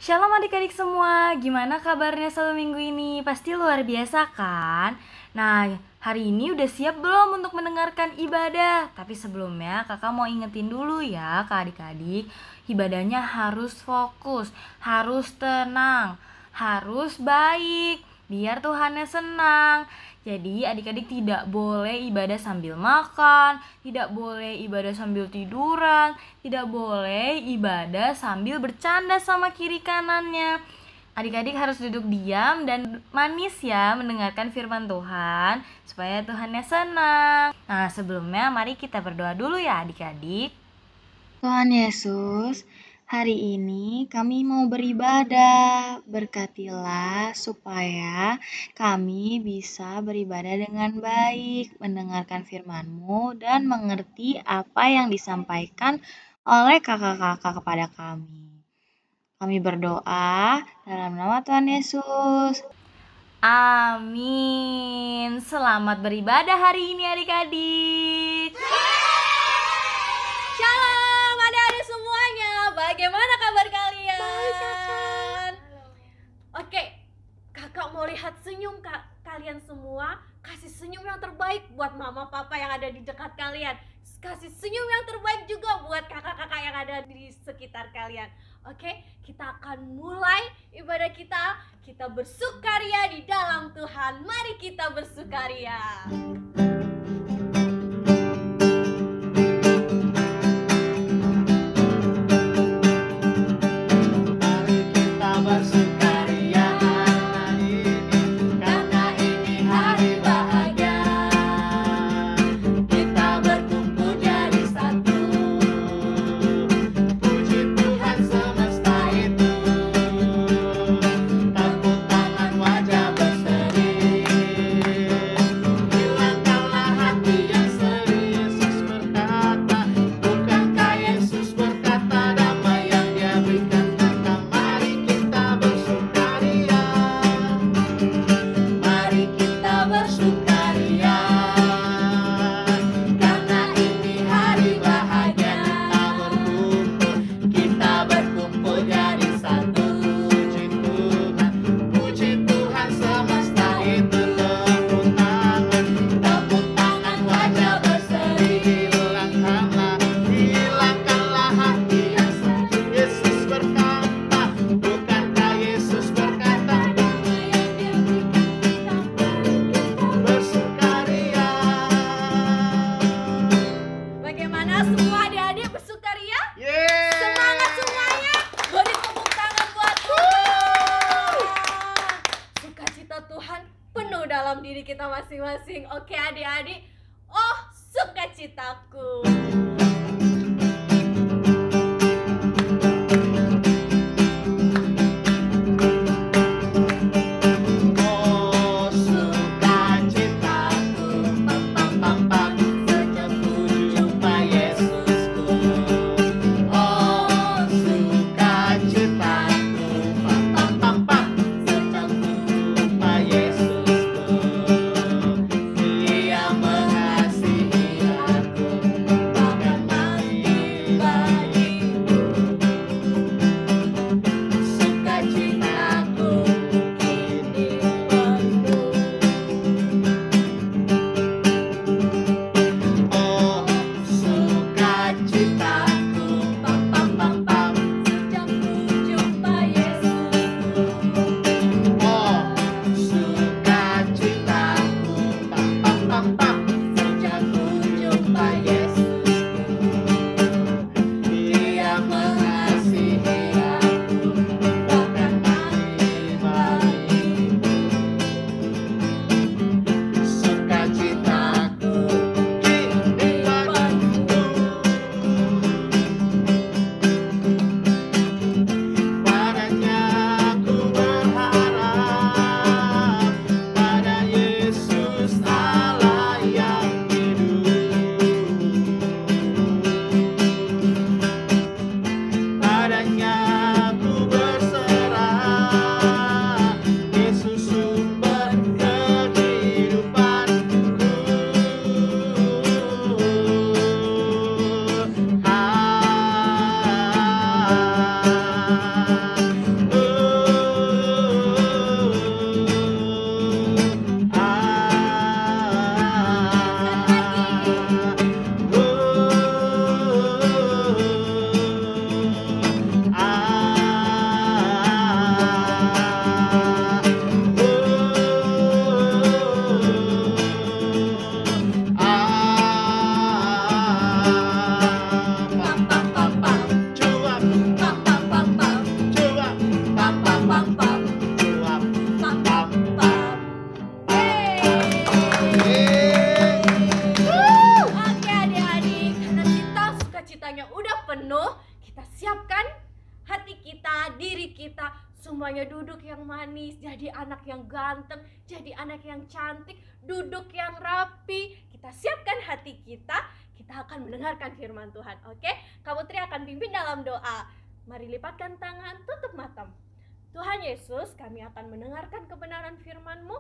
Shalom adik-adik semua, gimana kabarnya satu minggu ini? Pasti luar biasa kan? Nah, hari ini udah siap belum untuk mendengarkan ibadah? Tapi sebelumnya kakak mau ingetin dulu ya ke adik-adik, ibadahnya harus fokus, harus tenang, harus baik, biar Tuhannya senang. Jadi adik-adik tidak boleh ibadah sambil makan, tidak boleh ibadah sambil tiduran, tidak boleh ibadah sambil bercanda sama kiri kanannya. Adik-adik harus duduk diam dan manis ya mendengarkan firman Tuhan supaya Tuhannya senang. Nah, sebelumnya mari kita berdoa dulu ya adik-adik. Tuhan Yesus, hari ini kami mau beribadah. Berkatilah supaya kami bisa beribadah dengan baik, mendengarkan firman-Mu, dan mengerti apa yang disampaikan oleh kakak-kakak kepada kami. Kami berdoa dalam nama Tuhan Yesus. Amin. Selamat beribadah hari ini adik-adik. Shalom adik-adik semuanya, bagaimana kabar kalian? Oke, kakak mau lihat senyum kalian semua. Kasih senyum yang terbaik buat mama papa yang ada di dekat kalian. Kasih senyum yang terbaik juga buat kakak-kakak yang ada di sekitar kalian. Oke, kita akan mulai ibadah kita. Kita bersukaria di dalam Tuhan. Mari kita bersukaria. Bagaimana semua adik-adik bersukaria? Semangat semuanya. Beri tepuk tangan buat Tuhan. Sukacita Tuhan penuh dalam diri kita masing-masing. Oke adik-adik. Oh, sukacitaku. kita, diri kita, semuanya duduk yang manis, jadi anak yang ganteng, jadi anak yang cantik, duduk yang rapi. Kita siapkan hati kita akan mendengarkan firman Tuhan. Oke, Kak Putri akan pimpin dalam doa. Mari lipatkan tangan, tutup mata. Tuhan Yesus, kami akan mendengarkan kebenaran firman-Mu.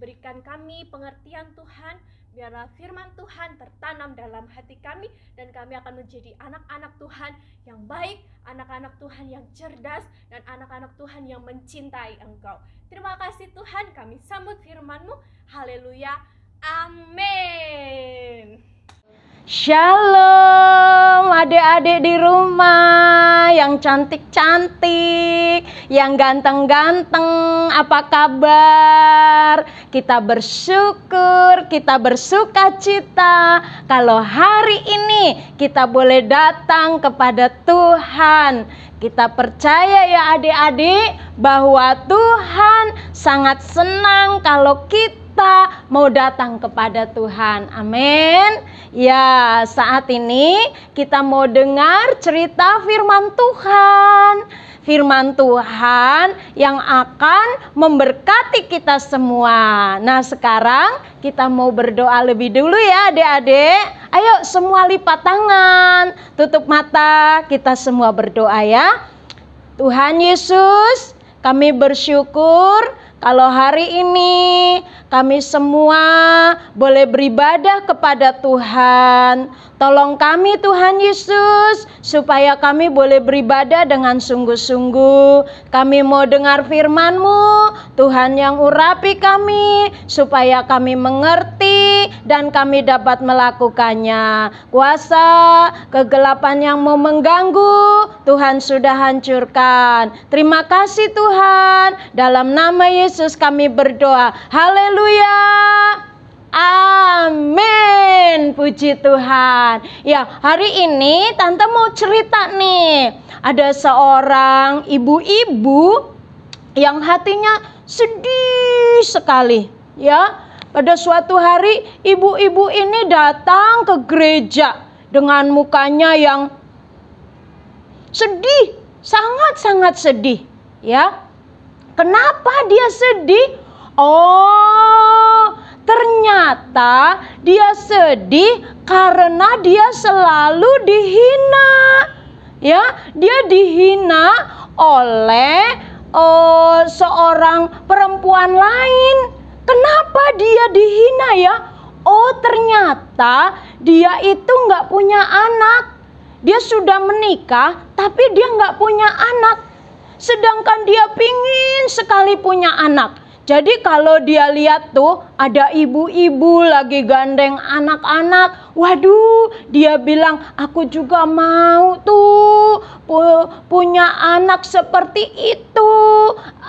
Berikan kami pengertian Tuhan, biarlah firman Tuhan tertanam dalam hati kami, dan kami akan menjadi anak-anak Tuhan yang baik, anak-anak Tuhan yang cerdas, dan anak-anak Tuhan yang mencintai Engkau. Terima kasih Tuhan, kami sambut firman-Mu. Haleluya, amin. Shalom adik-adik di rumah yang cantik-cantik, yang ganteng-ganteng, apa kabar? Kita bersyukur, kita bersuka cita kalau hari ini kita boleh datang kepada Tuhan. Kita percaya ya adik-adik bahwa Tuhan sangat senang kalau kita mau datang kepada Tuhan. Amin. Ya, saat ini kita mau dengar cerita firman Tuhan. Firman Tuhan yang akan memberkati kita semua. Nah, sekarang kita mau berdoa lebih dulu ya adik-adik. Ayo semua lipat tangan, tutup mata, kita semua berdoa ya. Tuhan Yesus, kami bersyukur kalau hari ini kami semua boleh beribadah kepada Tuhan. Tolong kami Tuhan Yesus, supaya kami boleh beribadah dengan sungguh-sungguh. Kami mau dengar firman-Mu, Tuhan yang urapi kami, supaya kami mengerti dan kami dapat melakukannya. Kuasa kegelapan yang mau mengganggu, Tuhan sudah hancurkan. Terima kasih Tuhan, dalam nama Yesus kami berdoa. Haleluya. Amin. Puji Tuhan. Ya, hari ini Tante mau cerita nih. Ada seorang ibu-ibu yang hatinya sedih sekali. Ya, pada suatu hari ibu-ibu ini datang ke gereja dengan mukanya yang sedih, sangat-sangat sedih. Ya, kenapa dia sedih? Oh, ternyata dia sedih karena dia selalu dihina. Ya, dia dihina oleh seorang perempuan lain. Kenapa dia dihina ya? Oh, ternyata dia itu nggak punya anak. Dia sudah menikah, tapi dia nggak punya anak. Sedangkan dia pingin sekali punya anak. Jadi kalau dia lihat tuh ada ibu-ibu lagi gandeng anak-anak, waduh, dia bilang aku juga mau tuh punya anak seperti itu,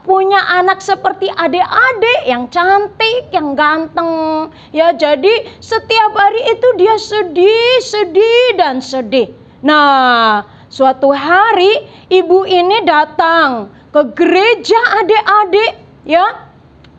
punya anak seperti adik-adik yang cantik, yang ganteng. Ya, jadi setiap hari itu dia sedih dan sedih. Nah, suatu hari ibu ini datang ke gereja adik-adik, ya.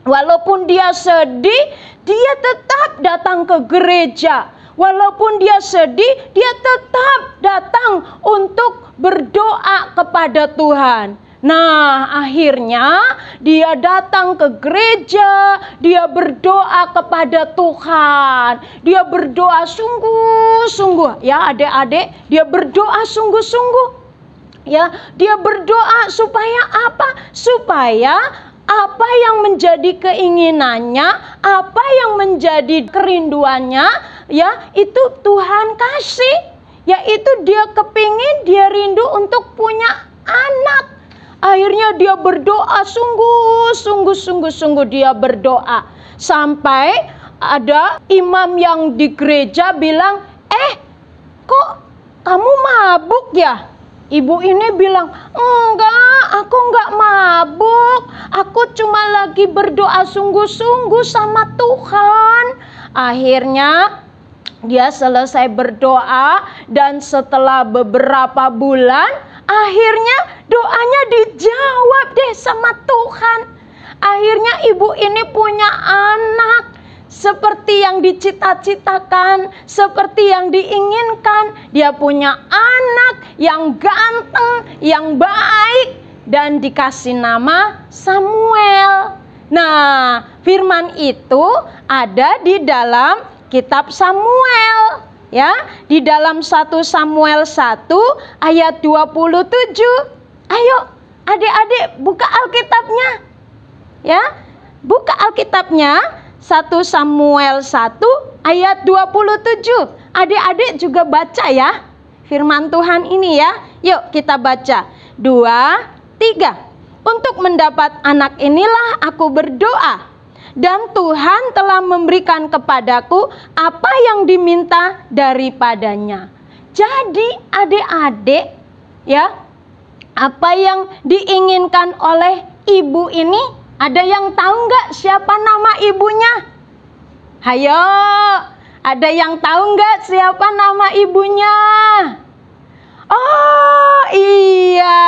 Walaupun dia sedih, dia tetap datang ke gereja. Walaupun dia sedih, dia tetap datang untuk berdoa kepada Tuhan. Nah, akhirnya dia datang ke gereja, dia berdoa kepada Tuhan. Dia berdoa sungguh-sungguh, ya adik-adik, dia berdoa sungguh-sungguh. Ya, dia berdoa supaya apa? Supaya apa yang menjadi keinginannya, apa yang menjadi kerinduannya, ya itu Tuhan kasih. Yaitu dia kepingin, dia rindu untuk punya anak. Akhirnya dia berdoa sungguh dia berdoa. Sampai ada imam yang di gereja bilang, kok kamu mabuk ya? Ibu ini bilang, enggak, aku enggak mabuk. Aku cuma lagi berdoa sungguh-sungguh sama Tuhan. Akhirnya dia selesai berdoa dan setelah beberapa bulan, akhirnya doanya dijawab deh sama Tuhan. Akhirnya ibu ini punya anak. Seperti yang dicita-citakan, seperti yang diinginkan. Dia punya anak yang ganteng, yang baik. dan dikasih nama Samuel. Nah, firman itu ada di dalam kitab Samuel, ya, di dalam 1 Samuel 1 ayat 27. Ayo adik-adik buka Alkitabnya, ya, buka Alkitabnya 1 Samuel 1 ayat 27. Adik-adik juga baca ya firman Tuhan ini ya. Yuk kita baca. 2, 3. Untuk mendapat anak inilah aku berdoa, dan Tuhan telah memberikan kepadaku apa yang diminta daripadanya. Jadi adik-adik ya, apa yang diinginkan oleh ibu ini, ada yang tahu nggak siapa nama ibunya? Hayo, ada yang tahu nggak siapa nama ibunya? Oh iya,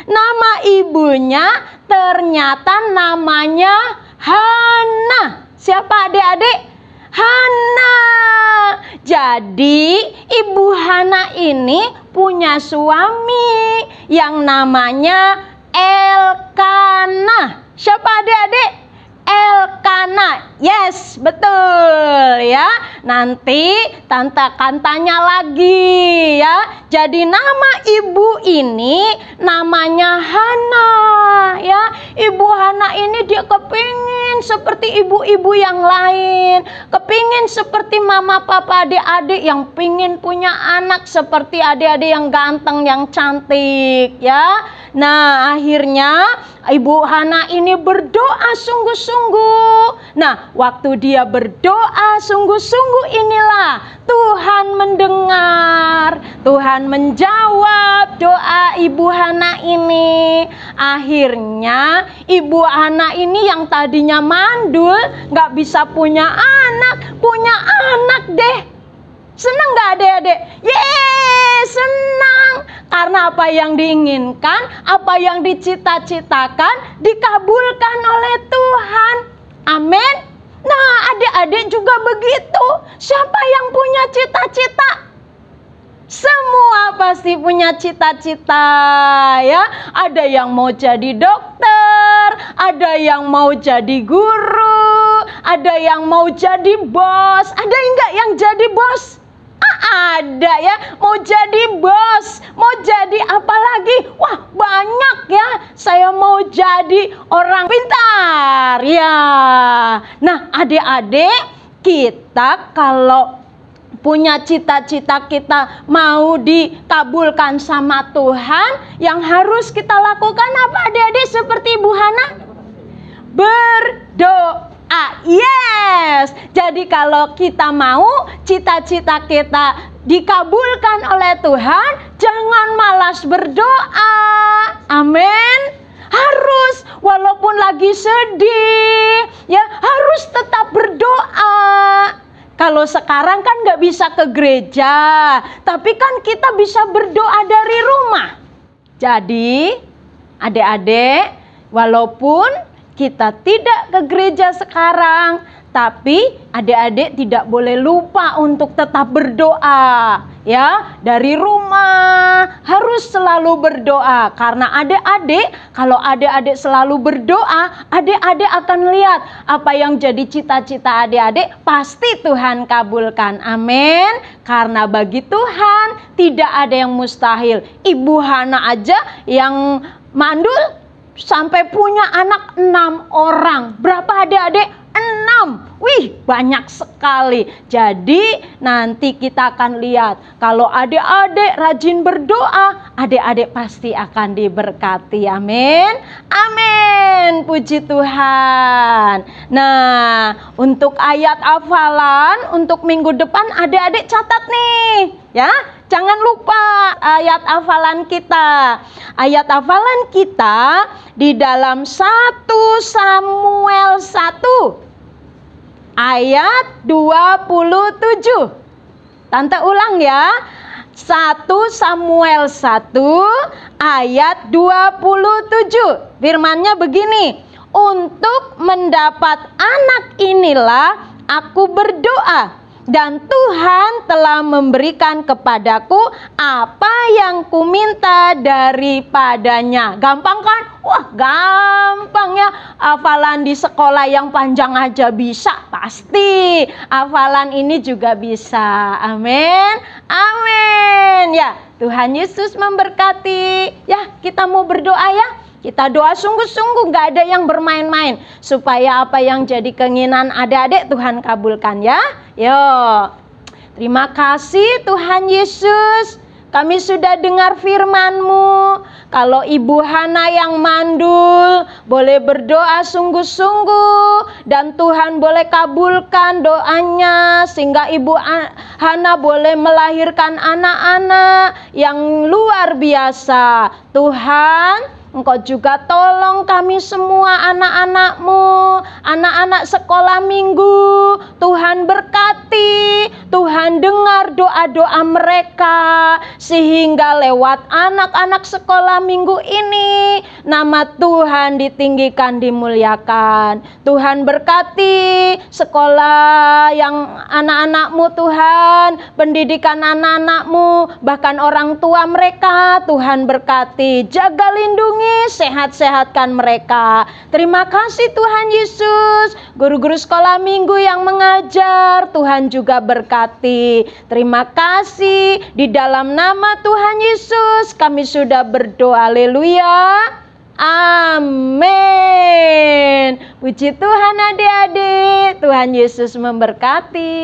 nama ibunya ternyata namanya Hana. Siapa adik-adik? Hana. Jadi ibu Hana ini punya suami yang namanya Elkana. Siapa adik-adik? Elkana. Yes, betul ya. Nanti tante akan tanya lagi ya. Jadi nama ibu ini namanya Hana ya. Ibu Hana ini dia kepingin seperti ibu-ibu yang lain, kepingin seperti mama papa adik-adik yang pingin punya anak seperti adik-adik yang ganteng, yang cantik ya. Nah, akhirnya ibu Hana ini berdoa sungguh-sungguh. Nah, waktu dia berdoa sungguh-sungguh inilah Tuhan mendengar, Tuhan menjawab doa ibu Hana ini. Akhirnya ibu Hana ini yang tadinya mandul, gak bisa punya anak deh. Senang gak adik-adik? Yeay, senang. Karena apa yang diinginkan, apa yang dicita-citakan, dikabulkan oleh Tuhan. Amin. Nah, adik-adik juga begitu. Siapa yang punya cita-cita? Semua pasti punya cita-cita ya. Ada yang mau jadi dokter, ada yang mau jadi guru, ada yang mau jadi bos. Ada enggak yang jadi bos? Ada ya, mau jadi bos, mau jadi apa lagi? Wah, banyak ya. Saya mau jadi orang pintar ya. Nah, adik-adik, kita kalau punya cita-cita kita mau dikabulkan sama Tuhan, yang harus kita lakukan apa adik-adik seperti Ibu Hana? Berdoa. Yes. Jadi kalau kita mau cita-cita kita dikabulkan oleh Tuhan, jangan malas berdoa. Amin. Harus, walaupun lagi sedih ya, harus tetap berdoa. Kalau sekarang kan nggak bisa ke gereja, tapi kan kita bisa berdoa dari rumah. Jadi adik-adik, walaupun kita tidak ke gereja sekarang, tapi adik-adik tidak boleh lupa untuk tetap berdoa ya. Dari rumah harus selalu berdoa, karena adik-adik, kalau adik-adik selalu berdoa, adik-adik akan lihat apa yang jadi cita-cita adik-adik pasti Tuhan kabulkan. Amin. Karena bagi Tuhan tidak ada yang mustahil. Ibu Hana aja yang mandul sampai punya anak 6 orang. Berapa adik-adik? 6. Wih, banyak sekali. Jadi nanti kita akan lihat, kalau adik-adik rajin berdoa, adik-adik pasti akan diberkati. Amin. Amin. Puji Tuhan. Nah, untuk ayat hafalan untuk minggu depan adik-adik catat nih ya. Jangan lupa ayat hafalan kita. Ayat hafalan kita di dalam 1 Samuel 1 ayat 27. Tante ulang ya. 1 Samuel 1 ayat 27. Firmannya begini. Untuk mendapat anak inilah aku berdoa, dan Tuhan telah memberikan kepadaku apa yang kuminta daripadanya. Gampang kan? Wah, gampang ya. Hafalan di sekolah yang panjang aja bisa, pasti hafalan ini juga bisa. Amin. Amin. Ya, Tuhan Yesus memberkati. Ya, kita mau berdoa ya. Kita doa sungguh-sungguh, gak ada yang bermain-main. Supaya apa yang jadi keinginan adik-adik Tuhan kabulkan ya. Yo, terima kasih Tuhan Yesus. Kami sudah dengar firman-Mu. Kalau Ibu Hana yang mandul, boleh berdoa sungguh-sungguh. Dan Tuhan boleh kabulkan doanya. Sehingga Ibu Hana boleh melahirkan anak-anak yang luar biasa. Tuhan, Engkau juga tolong kami semua anak-anak-Mu, anak-anak sekolah minggu. Tuhan berkati, Tuhan dengar doa-doa mereka. Sehingga lewat anak-anak sekolah minggu ini, nama Tuhan ditinggikan, dimuliakan. Tuhan berkati sekolah yang anak-anak-Mu Tuhan, pendidikan anak-anak-Mu, bahkan orang tua mereka. Tuhan berkati, jaga lindungi, sehat-sehatkan mereka. Terima kasih Tuhan Yesus. Guru-guru sekolah minggu yang mengajar, Tuhan juga berkati. Terima kasih. Di dalam nama Tuhan Yesus kami sudah berdoa. Haleluya. Amin. Puji Tuhan adik-adik. Tuhan Yesus memberkati.